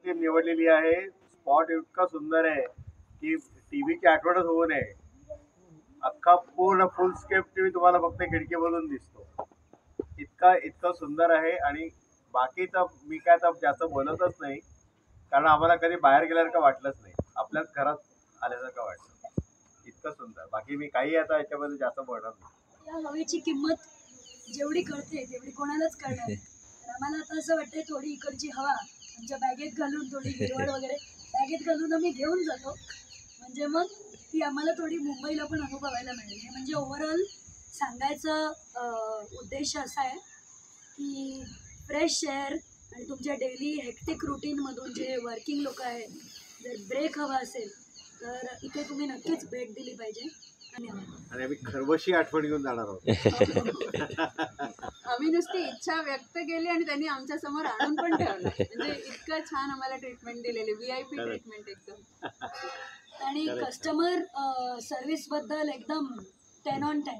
Team निवडलेली आहे. Spot इतका सुंदर आहे की टीव्हीची आठवणच होऊ नये. अख्खा पूर्ण फुल स्केप टीव्ही तुम्हाला फक्त खिडकीमधून दिसतो. इतकं सुंदर आहे. आणि बाकी तर मी काय तर जास्त बोलतच नाही, कारण आम्हाला कधी बाहेर गेल्यासारखं का वाटलंच नाही, आपल्याच घरात आल्यासारखं वाटलं. इतकं सुंदर. बाकी मी काही आता याच्यामध्ये जास्त बोलणार नाही. या हवेची किंमत जेवढी कळते तेवढी कोणालाच कळणार नाही. तर आम्हाला आता असं वाटतंय थोडी इकडची हवा आमच्या बॅगेत घालून, थोडी हिरवळ वगैरे बॅगेत घालून आम्ही घेऊन जातो, म्हणजे मग ती आम्हाला थोडी मुंबईला पण अनुभवायला मिळेल. म्हणजे ओव्हरऑल सांगायचा उद्देश असा आहे की फ्रेश एअर आणि तुमच्या डेली हेक्टिक रुटीनमधून जे वर्किंग लोक आहेत, जर ब्रेक हवा असेल तर इथे तुम्ही नक्कीच भेट दिली पाहिजे. धन्यवाद. आणि आम्ही खरवशी आठवण घेऊन जाणार आहोत. आम्ही नुसती इच्छा व्यक्त केली आणि त्यांनी आमच्या समोर आणून पण ठेवलं. म्हणजे इतकं छान आम्हाला ट्रीटमेंट दिलेली, VIP ट्रीटमेंट एकदम. आणि कस्टमर सर्व्हिस बद्दल एकदम 10 on 10.